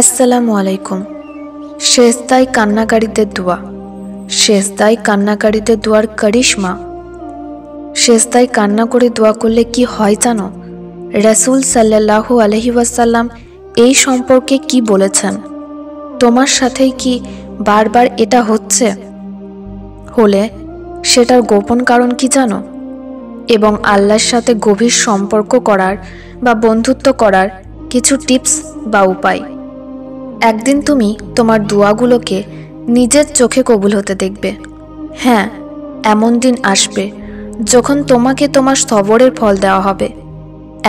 আসসালামু আলাইকুম। সেজদায় কান্নাকারীদের দোয়া। সেজদায় কান্নাকারীদের দোয়ার করিশ্মা। সেজদায় কান্না করে দোয়া করলে কি হয় জানো? রাসূল সাল্লাল্লাহু আলাইহি ওয়াসাল্লাম এই সম্পর্কে কি বলেছেন? তোমার সাথেই কি বারবার এটা হচ্ছে? হলে সেটার গোপন কারণ কি জানো? এবং আল্লাহর সাথে গভীর সম্পর্ক করার বা বন্ধুত্ব করার কিছু টিপস বা উপায়। একদিন তুমি তোমার দোয়াগুলোকে নিজের চোখে কবুল হতে দেখবে। হ্যাঁ, এমন দিন আসবে যখন তোমাকে তোমার সবরের ফল দেওয়া হবে।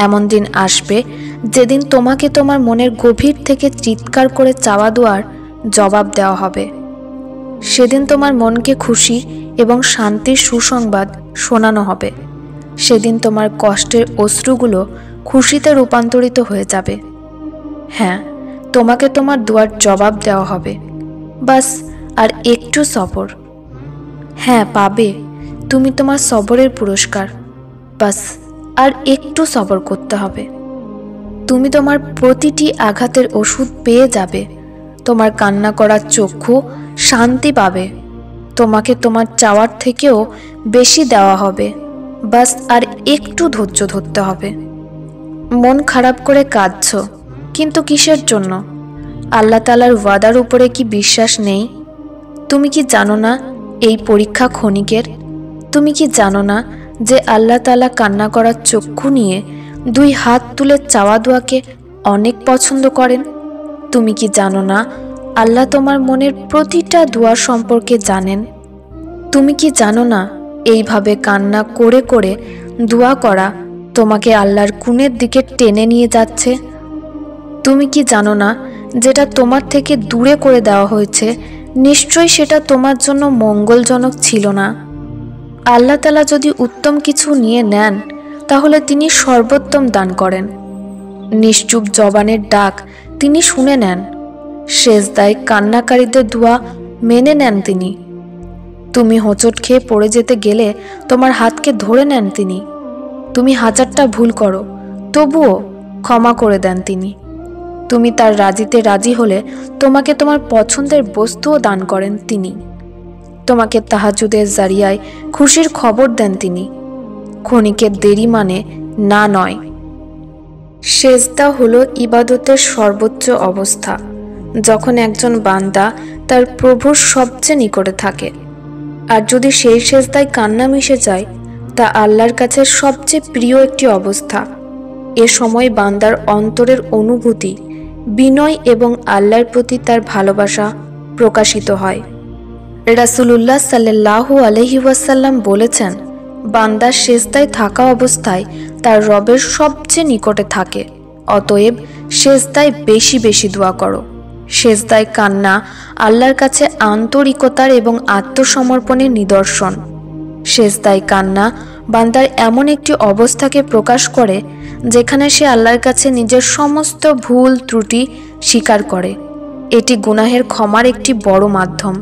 এমন দিন আসবে যেদিন তোমাকে তোমার মনের গভীর থেকে চিৎকার করে চাওয়া দোয়ার জবাব দেওয়া হবে। সেদিন তোমার মনকে খুশি এবং শান্তির সুসংবাদ শোনানো হবে। সেদিন তোমার কষ্টের অশ্রুগুলো খুশিতে রূপান্তরিত হয়ে যাবে। হ্যাঁ, তোমাকে তোমার দোয়ার জবাব দেওয়া হবে। বাস আর একটু সবর। হ্যাঁ, পাবে তুমি তোমার সবরের পুরস্কার। বাস আর একটু সবর করতে হবে। তুমি তোমার প্রতিটি আঘাতের ওষুধ পেয়ে যাবে। তোমার কান্না করার চক্ষু শান্তি পাবে। তোমাকে তোমার চাওয়ার থেকেও বেশি দেওয়া হবে। বাস আর একটু ধৈর্য ধরতে হবে। মন খারাপ করে কাঁদছো, কিন্তু কিসের জন্য? আল্লাহ তাআলার ওয়াদার উপরে কি বিশ্বাস নেই? তুমি কি জানো না এই পরীক্ষা ক্ষণিকের? তুমি কি জানো না যে আল্লাহ তাআলা কান্না করার চক্ষু নিয়ে দুই হাত তুলে চাওয়া দোয়াকে অনেক পছন্দ করেন? তুমি কি জানো না আল্লাহ তোমার মনের প্রতিটা দোয়া সম্পর্কে জানেন? তুমি কি জানো না এইভাবে কান্না করে করে দোয়া করা তোমাকে আল্লাহর গুণের দিকে টেনে নিয়ে যাচ্ছে? তুমি কি জানো না যেটা তোমার থেকে দূরে করে দেওয়া হয়েছে নিশ্চয়ই সেটা তোমার জন্য মঙ্গলজনক ছিল না? আল্লাহ তাআলা যদি উত্তম কিছু নিয়ে নেন তাহলে তিনি সর্বোত্তম দান করেন। নিশ্চুপ জবানের ডাক তিনি শুনে নেন। সেজদায় কান্নাকারীদের দোয়া মেনে নেন তিনি। তুমি হোঁচট খেয়ে পড়ে যেতে গেলে তোমার হাতকে ধরে নেন তিনি। তুমি হাজারটা ভুল করো, তবুও ক্ষমা করে দেন তিনি। তুমি তার রাজিতে রাজি হলে তোমাকে তোমার পছন্দের বস্তুও দান করেন তিনি। তোমাকে তাহাজ্জুদের জারিয়ায় খুশির খবর দেন তিনি। ক্ষণিকের দেরি মানে না নয়। সেজদা হলো ইবাদতের সর্বোচ্চ অবস্থা, যখন একজন বান্দা তার প্রভুর সবচেয়ে নিকটে থাকে। আর যদি সেই সেজদায় কান্না মিশে যায়, তা আল্লাহর কাছে সবচেয়ে প্রিয় একটি অবস্থা। এ সময় বান্দার অন্তরের অনুভূতি, বিনয় এবং আল্লাহর প্রতি তার ভালোবাসা প্রকাশিত হয়। রাসূলুল্লাহ সাল্লাল্লাহু আলাইহি ওয়াসাল্লাম বলেছেন, বান্দা সেজদায় থাকা অবস্থায় তার রবের সবচেয়ে নিকটে থাকে। অতএব সেজদায় বেশি বেশি দোয়া করো। সেজদায় কান্না আল্লাহর কাছে আন্তরিকতার এবং আত্মসমর্পণের নিদর্শন। সেজদায় কান্না বান্দার এমন একটি অবস্থাকে প্রকাশ করে যেখানে সে আল্লাহর কাছে নিজের সমস্ত ভুল ত্রুটি স্বীকার করে। এটি গুনাহের ক্ষমার একটি বড় মাধ্যম।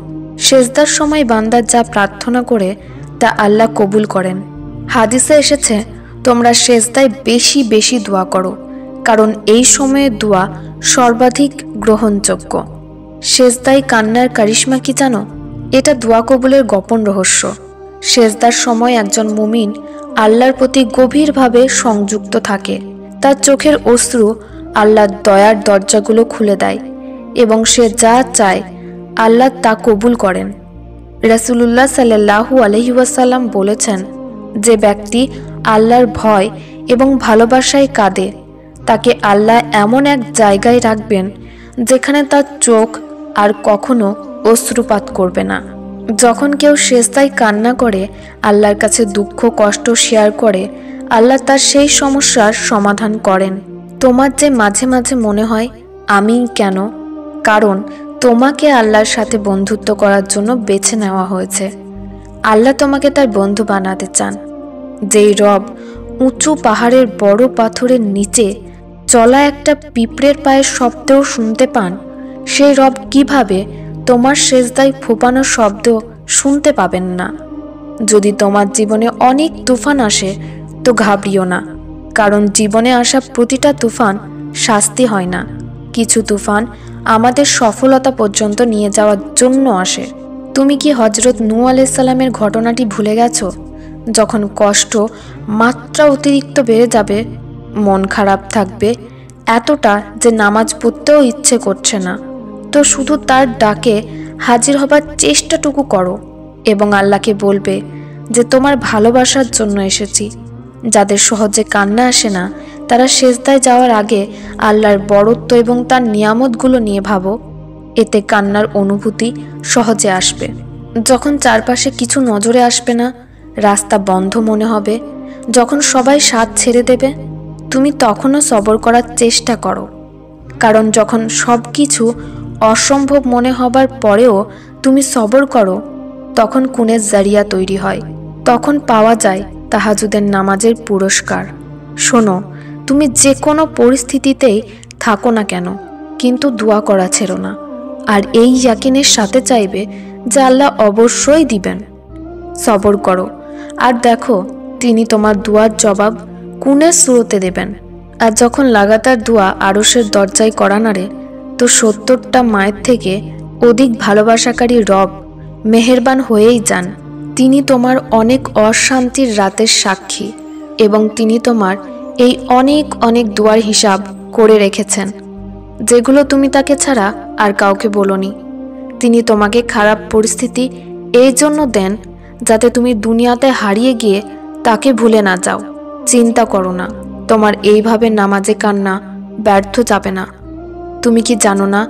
সেজদার সময় বান্দা যা প্রার্থনা করে তা আল্লাহ কবুল করেন। হাদিসে এসেছে, তোমরা সেজদায় বেশি বেশি দোয়া করো, কারণ এই সময়ে দোয়া সর্বাধিক গ্রহণযোগ্য। সেজদায় কান্নার কারিশমা কি জানো? এটা দোয়া কবুলের গোপন রহস্য। সেজদার সময় একজন মুমিন আল্লাহর প্রতি গভীরভাবে সংযুক্ত থাকে। তার চোখের অশ্রু আল্লাহর দয়ার দরজাগুলো খুলে দেয় এবং সে যা চায় আল্লাহ তা কবুল করেন। রাসূলুল্লাহ সাল্লাল্লাহু আলাইহি ওয়াসাল্লাম বলেছেন, যে ব্যক্তি আল্লাহর ভয় এবং ভালোবাসায় কাঁদে, তাকে আল্লাহ এমন এক জায়গায় রাখবেন যেখানে তার চোখ আর কখনো অশ্রুপাত করবে না। যখন কেউ সেজদায় কান্না করে আল্লাহর কাছে দুঃখ কষ্ট শেয়ার করে, আল্লাহ তার সেই সমস্যার সমাধান করেন। তোমার যে মাঝে মাঝে মনে হয় আমি কেন, কারণ তোমাকে আল্লাহর সাথে বন্ধুত্ব করার জন্য বেছে নেওয়া হয়েছে। আল্লাহ তোমাকে তার বন্ধু বানাতে চান। যেই রব উঁচু পাহাড়ের বড় পাথরের নিচে চলা একটা পিঁপড়ের পায়ের শব্দও শুনতে পান, সেই রব কিভাবে তোমার সেজদায় ফোঁপানো শব্দ শুনতে পাবেন না? যদি তোমার জীবনে অনেক তুফান আসে তো ঘাবড়িও না, কারণ জীবনে আসা প্রতিটা তুফান শাস্তি হয় না, কিছু তুফান আমাদের সফলতা পর্যন্ত নিয়ে যাওয়ার জন্য আসে। তুমি কি হজরত নূহ আলাইহিস সালামের ঘটনাটি ভুলে গেছো? যখন কষ্ট মাত্রা অতিরিক্ত বেড়ে যাবে, মন খারাপ থাকবে এতটা যে নামাজ পড়তেও ইচ্ছে করছে না, তো শুধু তার ডাকে হাজির হবার চেষ্টাটুকু করো এবং আল্লাহকে বলবে যে তোমার ভালোবাসার জন্য এসেছি। যাদের সহজে কান্না আসে না, তারা সেজদায় যাওয়ার আগে আল্লাহর বড়ত্ব এবং তার নিয়ামতগুলো নিয়ে ভাবো। এতে কান্নার অনুভূতি সহজে আসবে। যখন চারপাশে কিছু নজরে আসবে না, রাস্তা বন্ধ মনে হবে, যখন সবাই সাথ ছেড়ে দেবে, তুমি তখনও সবর করার চেষ্টা করো। কারণ যখন সব কিছু অসম্ভব মনে হবার পরেও তুমি সবর করো, তখন কুনের জারিয়া তৈরি হয়, তখন পাওয়া যায় তাহাজ্জুদের নামাজের পুরস্কার। শোনো, তুমি যে কোনো পরিস্থিতিতেই থাকো না কেন, কিন্তু দোয়া করা ছেড়ো না, আর এই ইয়াকিনের সাথে চাইবে যে আল্লাহ অবশ্যই দিবেন। সবর করো আর দেখো তিনি তোমার দুয়ার জবাব কুনের সুরতে দেবেন। আর যখন লাগাতার দোয়া আরশের দরজায় করা নাড়ে, তো 70টা মায়ের থেকে অধিক ভালোবাসাকারী রব মেহেরবান হয়েই যান। তিনি তোমার অনেক অশান্তির রাতের সাক্ষী এবং তিনি তোমার এই অনেক অনেক দোয়ার হিসাব করে রেখেছেন, যেগুলো তুমি তাকে ছাড়া আর কাউকে বলোনি। তিনি তোমাকে খারাপ পরিস্থিতি এই জন্য দেন যাতে তুমি দুনিয়াতে হারিয়ে গিয়ে তাকে ভুলে না যাও। চিন্তা করো না, তোমার এইভাবে নামাজে কান্না ব্যর্থ যাবে না। তুমি কি জানো না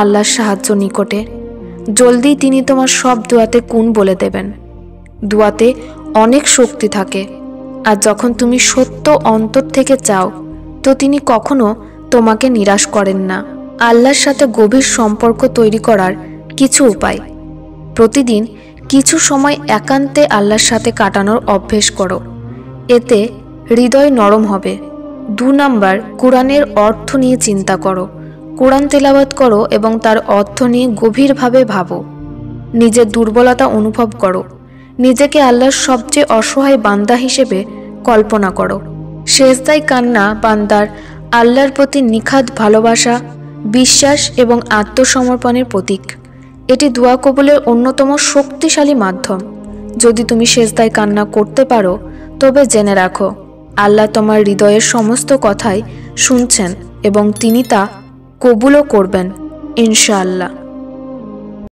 আল্লাহর সাহায্য নিকটে? জলদি তিনি তোমার সব দোয়াতে কুন বলে দেবেন। দোয়াতে অনেক শক্তি থাকে, আর যখন তুমি সত্য অন্তর থেকে চাও, তো তিনি কখনো তোমাকে নিরাশ করেন না। আল্লাহর সাথে গভীর সম্পর্ক তৈরি করার কিছু উপায়: প্রতিদিন কিছু সময় একান্তে আল্লাহর সাথে কাটানোর অভ্যেস করো, এতে হৃদয় নরম হবে। 2 নাম্বার, কোরআনের অর্থ নিয়ে চিন্তা করো। কোরআন তেলাওয়াত করো এবং তার অর্থ নিয়ে গভীরভাবে ভাবো। নিজের দুর্বলতা অনুভব করো, নিজেকে আল্লাহর সবচেয়ে অসহায় বান্দা হিসেবে কল্পনা করো। সেজদায় কান্না বান্দার আল্লাহর প্রতি নিখাদ ভালোবাসা, বিশ্বাস এবং আত্মসমর্পণের প্রতীক। এটি দোয়া কবুলের অন্যতম শক্তিশালী মাধ্যম। যদি তুমি সেজদায় কান্না করতে পারো, তবে জেনে রাখো আল্লাহ তোমার হৃদয়ের সমস্ত কথাই শুনছেন এবং তিনি তা কবুলও করবেন ইনশাআল্লাহ।